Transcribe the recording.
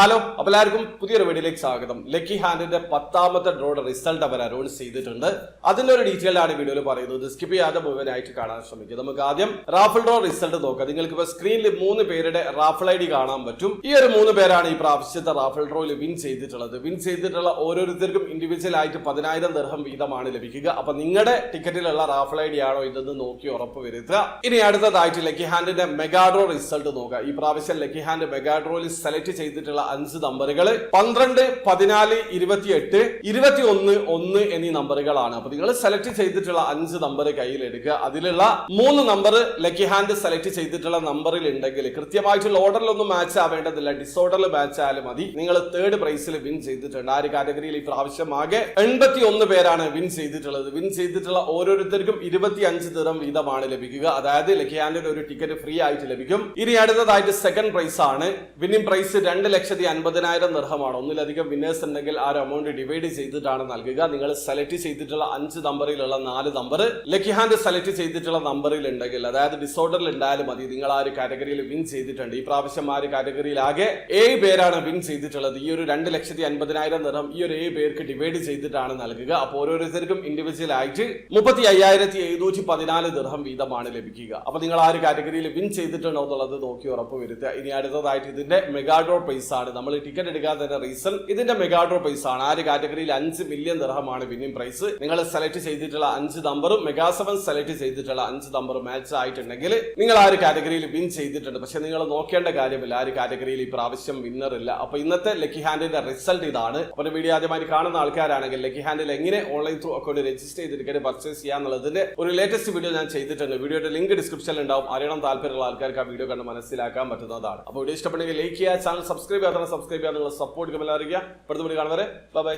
Hello, അപ്പോൾ എല്ലാവർക്കും പുതിയൊരു വീഡിയോയിലേക്ക് സ്വാഗതം. ലക്കി ഹാൻഡിന്റെ 10ാമത്തെ ഡ്രോയുടെ റിസൾട്ട് അവർ അനൗൺസ് ചെയ്തിട്ടുണ്ട്. അതിന്റെ ഒരു ഡീറ്റെയിൽ ആണ് വീഡിയോയിൽ പറയുന്നത്. സ്കിപ്പ് ചെയ്യാതെ മുഴുവനായിട്ട് കാണാൻ ശ്രമിക്കുക. നമുക്ക് ആദ്യം റാഫിൾ ഡ്രോ റിസൾട്ട് നോക്കാം. നിങ്ങൾക്ക് ഇപ്പോൾ സ്ക്രീനിൽ 3 പേരുടെ റാഫിൾ ID കാണാൻ പറ്റും. ഈ ഒരു 3 പേരാണ് ഈ പ്രാവശ്യത്തെ റാഫിൾ ഡ്രോയിൽ വിൻ ചെയ്തിട്ടുള്ള ഓരോരുത്തർക്കും ഇൻഡിവിജ്വൽ ആയിട്ട് 10,000 ദിർഹം വീതമാണ് ലഭിക്കുക. അപ്പൊ നിങ്ങളുടെ ടിക്കറ്റിലുള്ള റാഫിൾ ID ആണോ ഇതെന്ന് നോക്കി ഉറപ്പ് വരുത്തുക. ഇനി അടുത്തതായിട്ട് ലക്കി ഹാൻഡിന്റെ മെഗാ ഡ്രോ റിസൾട്ട് നോക്കുക. ഈ പ്രാവശ്യം ലക്കി ഹാൻഡ് മെഗാ ഡ്രോയിൽ സെലക്ട് ചെയ്തിട്ടുള്ള 5 നമ്പറുകൾ 12, 14, 28, 21, 1 എന്നീ നമ്പറുകളാണ്. അപ്പൊ നിങ്ങൾ സെലക്ട് ചെയ്തിട്ടുള്ള 5 നമ്പർ കയ്യിലെടുക്കുക. അതിലുള്ള 3 നമ്പർ ലക്കി ഹാൻഡ് സെലക്ട് ചെയ്തിട്ടുള്ള നമ്പറിൽ ഉണ്ടെങ്കിൽ കൃത്യമായിട്ടുള്ള ഓർഡറിലൊന്നും മാച്ച് ആവേണ്ടതില്ല, ഡിസോർഡറിൽ മാച്ച് ആയാലും മതി. നിങ്ങൾ 3rd പ്രൈസിൽ വിൻ ചെയ്തിട്ടുണ്ട്. ആ ഒരു കാറ്റഗറിയിൽ ഈ പ്രാവശ്യം ആകെ 81 പേരാണ് വിൻ ചെയ്തിട്ടുള്ളത്. വിൻ ചെയ്തിട്ടുള്ള ഓരോരുത്തർക്കും 25 ദിർഹം വീതമാണ് ലഭിക്കുക. അതായത് ലക്കി ഹാൻഡിന് ഒരു ടിക്കറ്റ് ഫ്രീ ആയിട്ട് ലഭിക്കും. ഇനി അടുത്തതായിട്ട് സെക്കൻഡ് പ്രൈസ് ആണ്. Winning price 2,50,000 ദിർഹമാണ്. ഒന്നിലധികം വിന്നേഴ്സ് ഉണ്ടെങ്കിൽ ആ ഒരു എമൗണ്ട് ഡിവൈഡ് ചെയ്തിട്ടാണ് നൽകുക. നിങ്ങൾ സെലക്ട് ചെയ്തിട്ടുള്ള 5 നമ്പറിലുള്ള 4 നമ്പർ ലക്കി ഹാൻഡ് സെലക്ട് ചെയ്തിട്ടുള്ള നമ്പറിൽ ഉണ്ടെങ്കിൽ, അതായത് ഡിസോർഡറിൽ ഉണ്ടായാലും മതി, നിങ്ങൾ ആ ഒരു കാറ്റഗറിയിൽ വിൻ ചെയ്തിട്ടുണ്ട്. ഈ പ്രാവശ്യം ആ ഒരു കാറ്റഗറിയിൽ ആകെ 7 പേരാണ് വിൻ ചെയ്തിട്ടുള്ളത്. ഈ ഒരു 2,50,000 ദിർഹം ഈ ഒരു 7 പേർക്ക് ഡിവൈഡ് ചെയ്തിട്ടാണ് നൽകുക. അപ്പോൾ ഓരോരുത്തർക്കും ഇൻഡിവിജ്വൽ ആയിട്ട് 35,714 ദിർഹം വീതമാണ് ലഭിക്കുക. അപ്പൊ നിങ്ങൾ ആ ഒരു കാറ്റഗറിയിൽ വിൻ ചെയ്തിട്ടുണ്ടോ എന്നുള്ളത് നോക്കി ഉറപ്പ് വരുത്തുക. ഇനി അടുത്തതായിട്ട് ഇതിന്റെ മെഗാഡ്രോ പ്രൈസ് ആണ്. നമ്മൾ ടിക്കറ്റ് എടുക്കാൻ തന്നെ റീസൺ ഇതിന്റെ മെഗാഡ്രോ പ്രൈസ് ആണ്. ആ ഒരു കാറ്റഗറിയിൽ 5 മില്യൺ ദിർഹമാണ് വിന്നിംഗ് പ്രൈസ്. നിങ്ങൾ സെലക്ട് ചെയ്തിട്ടുള്ള 5 നമ്പറും മെഗാ 7 സെലക്ട് ചെയ്തിട്ടുള്ള 5 നമ്പർ മാച്ച് ആയിട്ടുണ്ടെങ്കിൽ നിങ്ങൾ ആ ഒരു കാറ്റഗറിയിൽ വിൻ ചെയ്തിട്ടുണ്ട്. പക്ഷെ നിങ്ങൾ നോക്കേണ്ട കാര്യമില്ല, ആ ഒരു കാറ്റഗറിയിൽ ഈ പ്രാവശ്യം വിന്നർ ഇല്ല. അപ്പൊ ഇന്നത്തെ ലക്കി ഹാൻഡിന്റെ റിസൾട്ട് ഇതാണ്. അപ്പോൾ വീഡിയോ ആദ്യമായി കാണുന്ന ആൾക്കാരാണെങ്കിൽ ലക്കി ഹാൻഡിൽ എങ്ങനെ ഓൺലൈൻ ത്രൂ അക്കൗണ്ട് രജിസ്റ്റർ ചെയ്ത് ടിക്കറ്റ് പർച്ചേസ് ചെയ്യാന്നുള്ളതിന്റെ ഒരു ലേറ്റസ്റ്റ് വീഡിയോ ഞാൻ ചെയ്തിട്ടുണ്ട്. വീഡിയോയുടെ ലിങ്ക് ഡിസ്ക്രിപ്ഷനിൽ ഉണ്ടാവും. അറിയണം താല്പര്യമുള്ള ആൾക്കാർക്ക് ആ വീഡിയോ കണ്ട് മനസ്സിലാക്കാൻ പറ്റുന്നതാണ്. അപ്പോൾ വീഡിയോ ഇഷ്ടപ്പെടുന്നെങ്കിൽ ലൈക്ക് ചെയ്യുക, ചാനൽ സബ്സ്ക്രൈബ് ചെയ്യാൻ സബ്സ്ക്രൈബ് ചെയ്യാൻ നിങ്ങൾ സപ്പോർട്ട് കമന്റ് അറിയിക്കുക. അടുത്ത വീഡിയോ കാണുന്നവരെ ബൈ.